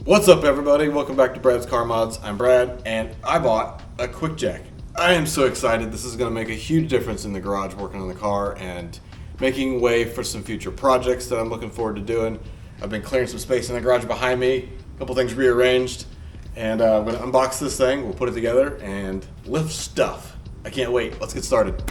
What's up, everybody? Welcome back to Brad's Car Mods. I'm Brad, and I bought a QuickJack. I am so excited. This is going to make a huge difference in the garage working on the car and making way for some future projects that I'm looking forward to doing. I've been clearing some space in the garage behind me, a couple things rearranged, and I'm going to unbox this thing, we'll put it together, and lift stuff. I can't wait. Let's get started.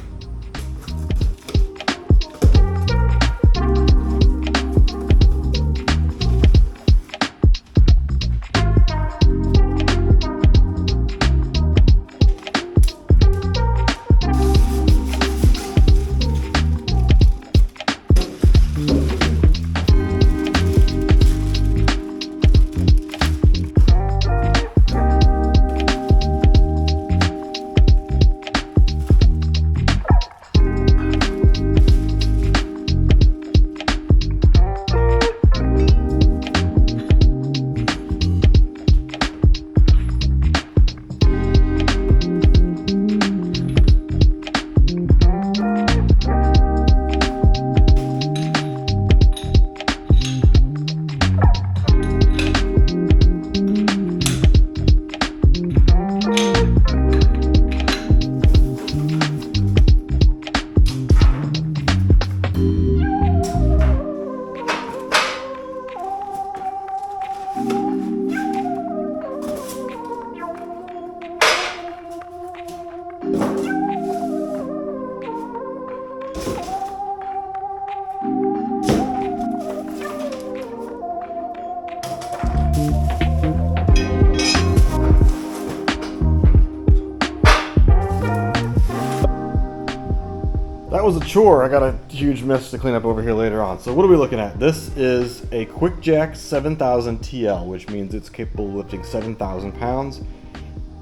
That was a chore. I got a huge mess to clean up over here later on. So what are we looking at? This is a QuickJack 7000TL, which means it's capable of lifting 7,000 pounds.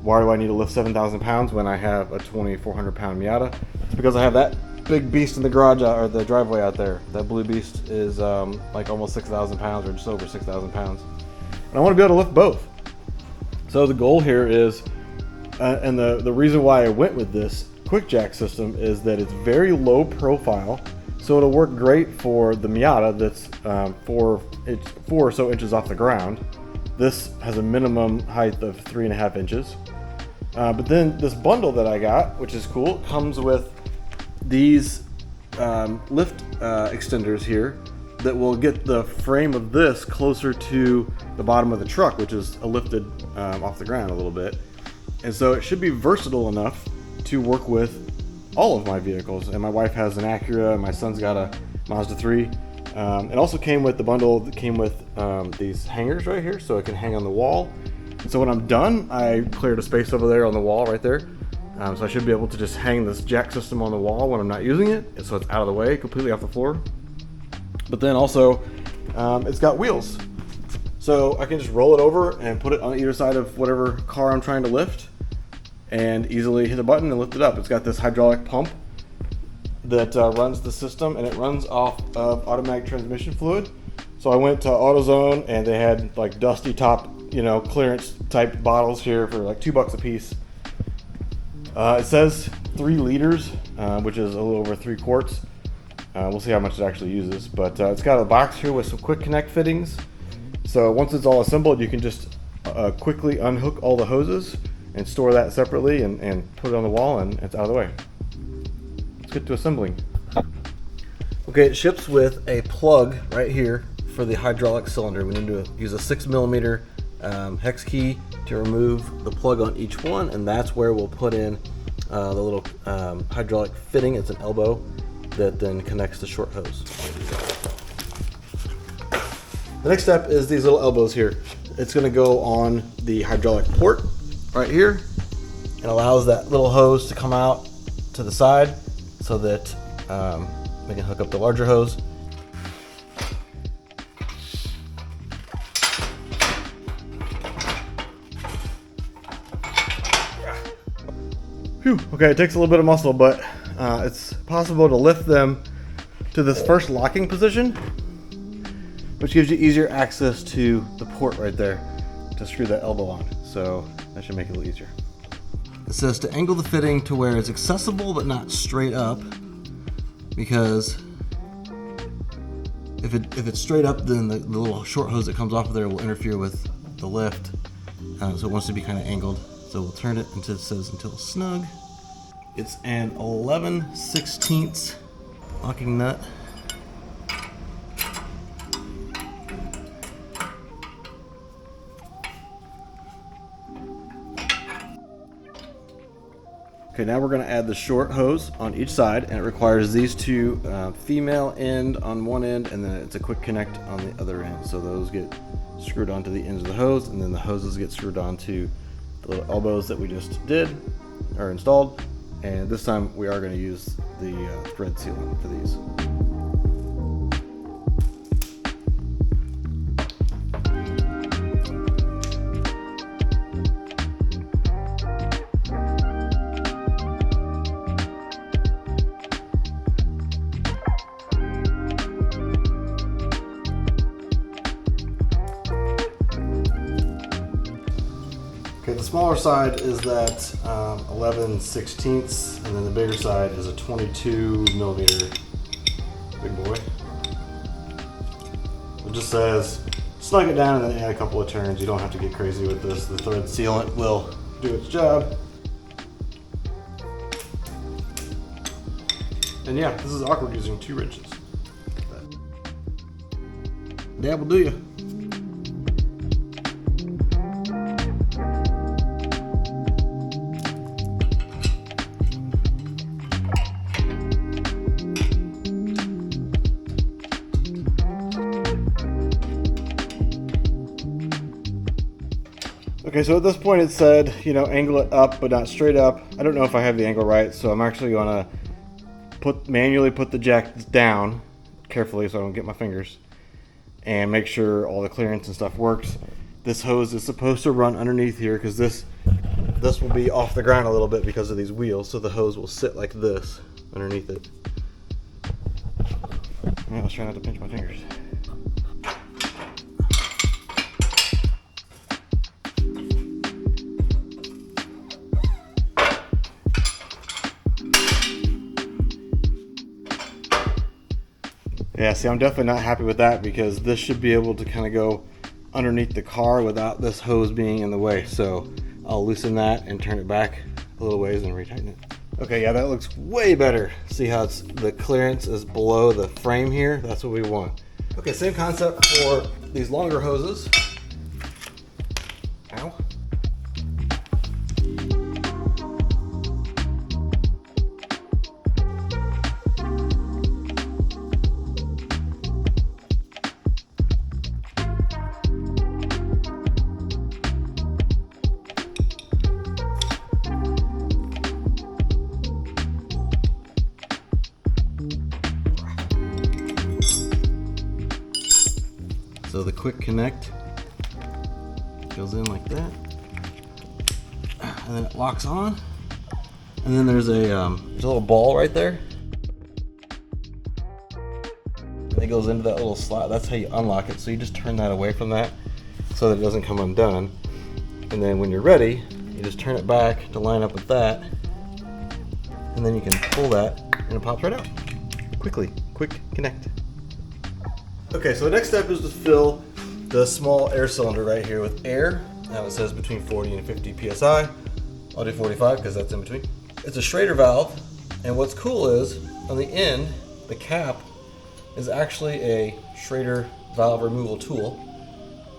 Why do I need to lift 7,000 pounds when I have a 2,400 pound Miata? It's because I have that big beast in the garage or the driveway out there. That blue beast is like almost 6,000 pounds or just over 6,000 pounds. And I want to be able to lift both. So the goal here is, and the reason why I went with this QuickJack system is that it's very low profile, so it'll work great for the Miata that's 4 or so inches off the ground. This has a minimum height of 3.5 inches. But then this bundle that I got, which is cool, comes with these lift extenders here that will get the frame of this closer to the bottom of the truck, which is lifted off the ground a little bit. And so it should be versatile enough to work with all of my vehicles. And my wife has an Acura, and my son's got a Mazda 3. It also came with the bundle that came with these hangers right here, so it can hang on the wall. And so when I'm done, I cleared a space over there on the wall right there. So I should be able to just hang this jack system on the wall when I'm not using it, so it's out of the way, completely off the floor. But then also, it's got wheels. So I can just roll it over and put it on either side of whatever car I'm trying to lift, and easily hit a button and lift it up. It's got this hydraulic pump that runs the system, and it runs off of automatic transmission fluid. So I went to AutoZone, and they had like dusty top, clearance type bottles here for like $2 a piece. It says 3 liters, which is a little over 3 quarts. We'll see how much it actually uses, but it's got a box here with some quick connect fittings. So once it's all assembled, you can just quickly unhook all the hoses and store that separately and put it on the wall, and it's out of the way. Let's get to assembling. Okay, it ships with a plug right here for the hydraulic cylinder. We need to use a 6mm hex key to remove the plug on each one, and that's where we'll put in the little hydraulic fitting. It's an elbow that then connects the short hose. The next step is these little elbows here. It's going to go on the hydraulic port right here. It allows that little hose to come out to the side so that we can hook up the larger hose. Whew. Okay, it takes a little bit of muscle, but it's possible to lift them to this first locking position, which gives you easier access to the port right there to screw that elbow on. So that should make it a little easier. It says to angle the fitting to where it's accessible but not straight up, because if it's straight up, then the little short hose that comes off of there will interfere with the lift. So it wants to be kind of angled. So we'll turn it until it says until snug. It's an 11/16 locking nut. Okay, now we're going to add the short hose on each side, and it requires these two female end on one end, and then it's a quick connect on the other end. So those get screwed onto the ends of the hose, and then the hoses get screwed onto the little elbows that we just did or installed. And this time we are going to use the thread sealant for these. Okay, the smaller side is that 11/16, and then the bigger side is a 22mm big boy. It just says snug it down and then add a couple of turns. You don't have to get crazy with this. The thread sealant will do its job. And yeah, this is awkward using 2 wrenches. Dab will do you. Okay, so at this point it said, you know, angle it up but not straight up. I don't know if I have the angle right, so I'm actually gonna manually put the jack down carefully so I don't get my fingers and make sure all the clearance and stuff works. This hose is supposed to run underneath here because this will be off the ground a little bit because of these wheels, so the hose will sit like this underneath it. Yeah, let's try not to pinch my fingers. Yeah, see, I'm definitely not happy with that because this should be able to kind of go underneath the car without this hose being in the way. So I'll loosen that and turn it back a little ways and retighten it. Okay, yeah, that looks way better. See how the clearance is below the frame here? That's what we want. Okay, same concept for these longer hoses. Ow. So the quick connect goes in like that, and then it locks on, and then there's a little ball right there. It goes into that little slot. That's how you unlock it. So you just turn that away from that so that it doesn't come undone. And then when you're ready, you just turn it back to line up with that, and then you can pull that and it pops right out. Quick connect. Okay, so the next step is to fill the small air cylinder right here with air. Now it says between 40 and 50 psi. I'll do 45 because that's in between. It's a Schrader valve, and what's cool is on the end, the cap is actually a Schrader valve removal tool.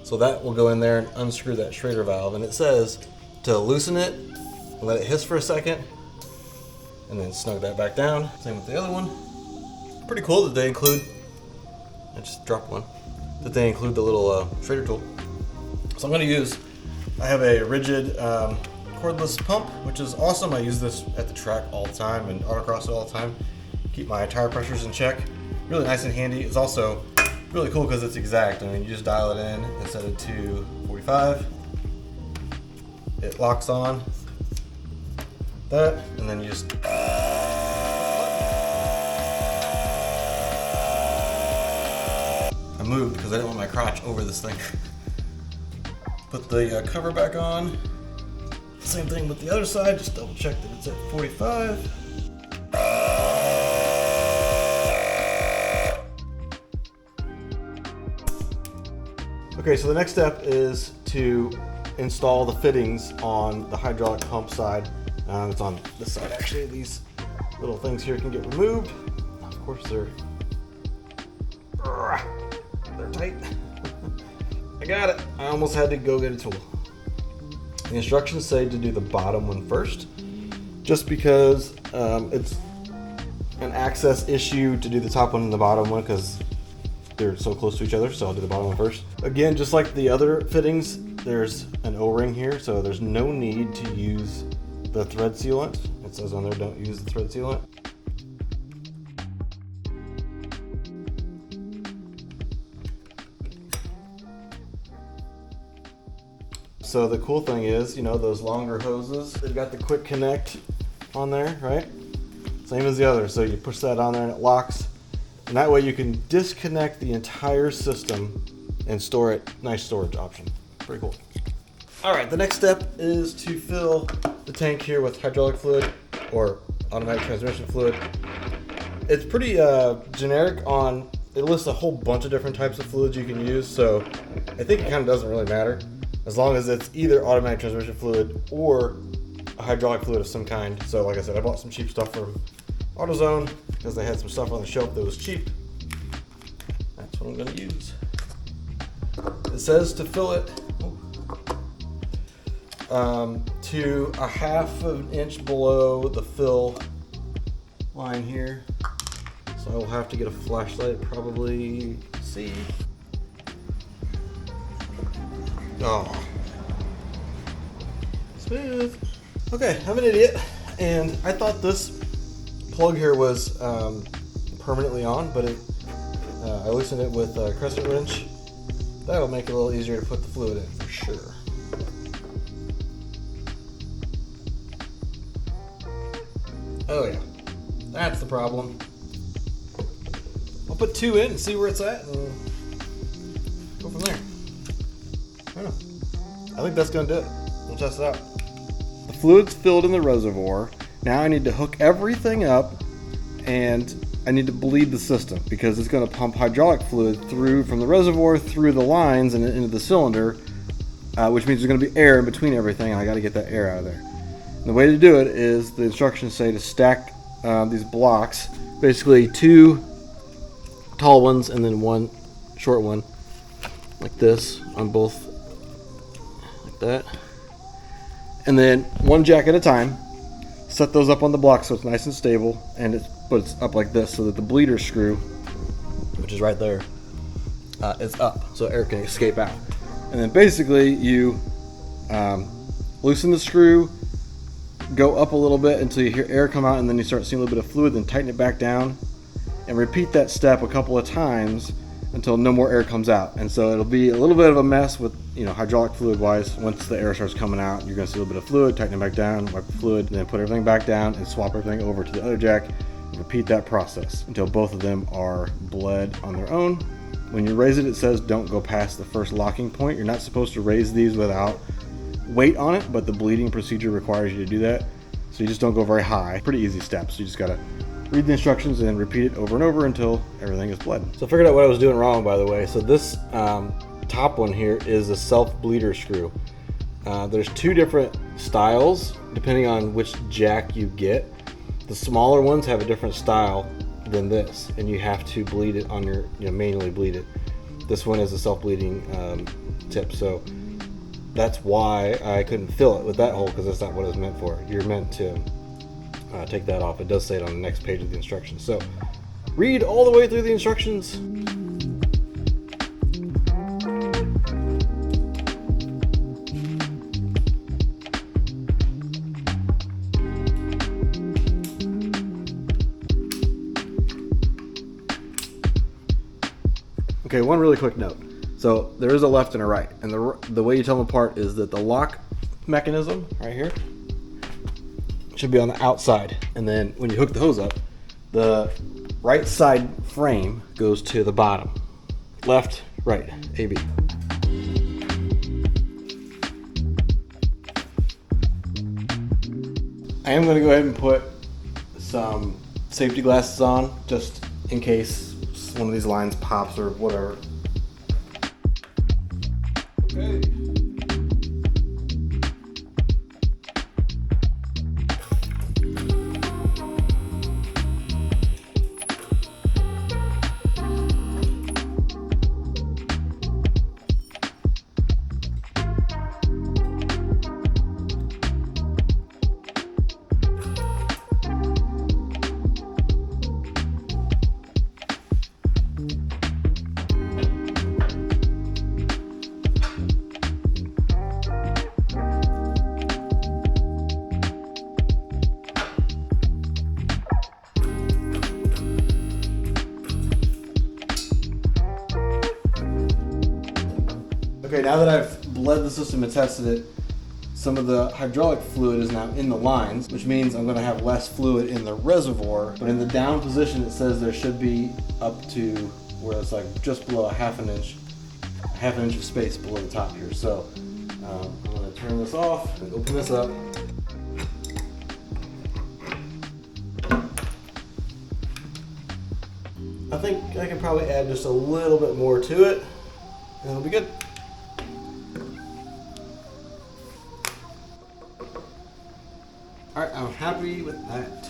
So that will go in there and unscrew that Schrader valve, and it says to loosen it, let it hiss for a second, and then snug that back down. Same with the other one. Pretty cool that they include, I just dropped one, that they include the little Schrader tool. So I'm going to use, I have a rigid cordless pump, which is awesome. I use this at the track all the time and autocross all the time. Keep my tire pressures in check. Really nice and handy. It's also really cool because it's exact. I mean, you just dial it in and set it to 45. It locks on that, and then you just I moved because I didn't want my crotch over this thing. Put the cover back on. Same thing with the other side, just double check that it's at 45. Okay, so the next step is to install the fittings on the hydraulic pump side. It's on this side actually. These little things here can get removed. Of course they're tight. I got it. I almost had to go get a tool. The instructions say to do the bottom one first, just because it's an access issue to do the top one and the bottom one because they're so close to each other, so I'll do the bottom one first. Again, just like the other fittings, there's an O-ring here, so there's no need to use the thread sealant. It says on there, don't use the thread sealant. So the cool thing is, you know, those longer hoses, they've got the quick connect on there, right? Same as the other. So you push that on there and it locks. And that way you can disconnect the entire system and store it. Nice storage option. Pretty cool. All right, the next step is to fill the tank here with hydraulic fluid or automatic transmission fluid. It's pretty generic on, it lists a whole bunch of different types of fluids you can use. So I think it kind of doesn't really matter as long as it's either automatic transmission fluid or a hydraulic fluid of some kind. So like I said, I bought some cheap stuff from AutoZone because they had some stuff on the shelf that was cheap. That's what I'm going to use. It says to fill it to a 1/2 inch below the fill line here. So I will have to get a flashlight, probably see. Oh, smooth. Okay, I'm an idiot, and I thought this plug here was permanently on, but I loosened it with a crescent wrench. That'll make it a little easier to put the fluid in for sure. Oh yeah, that's the problem. I'll put 2 in and see where it's at and go from there. I don't know. I think that's gonna do it. We'll test it out. The fluid's filled in the reservoir. Now I need to hook everything up and I need to bleed the system because it's going to pump hydraulic fluid through from the reservoir through the lines and into the cylinder, which means there's going to be air in between everything, and I got to get that air out of there. And the way to do it is the instructions say to stack these blocks, basically 2 tall ones and then 1 short one, like this on both, like that, and then 1 jack at a time. Set those up on the block so it's nice and stable, and it's up like this so that the bleeder screw, which is right there, is up so air can escape out. And then basically you loosen the screw, go up a little bit until you hear air come out, and then you start seeing a little bit of fluid, then tighten it back down, and repeat that step a couple of times until no more air comes out. And so it'll be a little bit of a mess with, you know, hydraulic fluid wise. Once the air starts coming out, you're gonna see a little bit of fluid, tighten it back down, wipe the fluid, and then put everything back down and swap everything over to the other jack and repeat that process until both of them are bled on their own. When you raise it, it says don't go past the first locking point. You're not supposed to raise these without weight on it, but the bleeding procedure requires you to do that. So you just don't go very high. Pretty easy steps. You just gotta read the instructions and repeat it over and over until everything is bled. So I figured out what I was doing wrong, by the way. So this top one here is a self bleeder screw. There's 2 different styles depending on which jack you get. The smaller ones have a different style than this, and you have to bleed it on your, manually bleed it. This one is a self bleeding tip, so that's why I couldn't fill it with that hole, because that's not what it's meant for. You're meant to take that off. It does say it on the next page of the instructions. So read all the way through the instructions. Okay, one really quick note. So there is a left and a right, and the way you tell them apart is that the lock mechanism right here should be on the outside, and then when you hook the hose up, the right side frame goes to the bottom. Left, right, AB. I am going to go ahead and put some safety glasses on just in case one of these lines pops or whatever. Okay. Okay, now that I've bled the system and tested it, some of the hydraulic fluid is now in the lines, which means I'm going to have less fluid in the reservoir. But in the down position, it says there should be up to where it's like just below a half an inch of space below the top here. So I'm going to turn this off and open this up. I think I can probably add just a little bit more to it, and it'll be good. All right, I'm happy with that.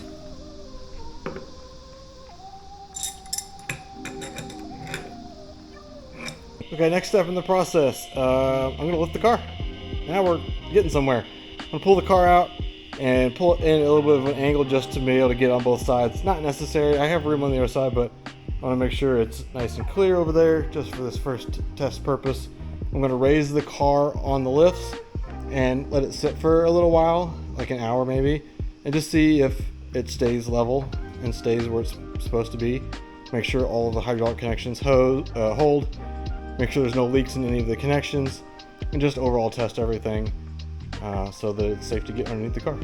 Okay, next step in the process. I'm gonna lift the car. Now we're getting somewhere. I'm gonna pull the car out and pull it in a little bit of an angle just to be able to get on both sides. Not necessary, I have room on the other side, but I wanna make sure it's nice and clear over there just for this first test purpose. I'm gonna raise the car on the lifts and let it sit for a little while, like an hour maybe, and just see if it stays level and stays where it's supposed to be. Make sure all of the hydraulic connections hold. Make sure there's no leaks in any of the connections, and just overall test everything so that it's safe to get underneath the car.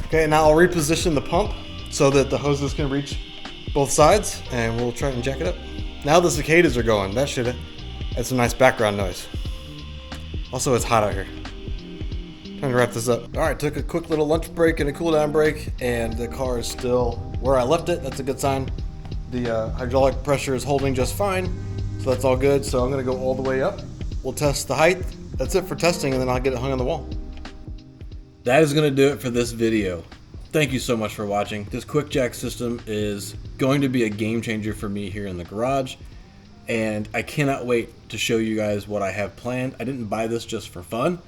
Okay, now I'll reposition the pump so that the hoses can reach both sides, and we'll try and jack it up. Now the cicadas are going. That should add some nice background noise. Also, it's hot out here. Time to wrap this up. All right, took a quick little lunch break and a cool down break, and the car is still where I left it. That's a good sign. The hydraulic pressure is holding just fine, so that's all good. So I'm gonna go all the way up. We'll test the height. That's it for testing, and then I'll get it hung on the wall. That is going to do it for this video. Thank you so much for watching. This QuickJack system is going to be a game changer for me here in the garage, and I cannot wait to show you guys what I have planned. I didn't buy this just for fun.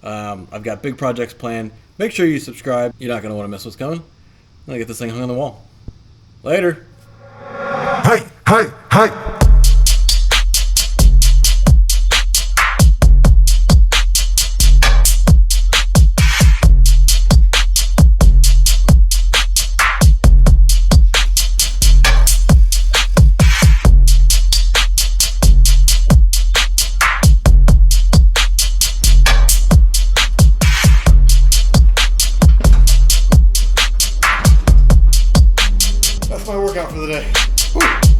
I've got big projects planned. Make sure you subscribe. You're not going to want to miss what's coming. I'm going to get this thing hung on the wall. Later. Hey, hey, hey. That's my workout for the day. Woo.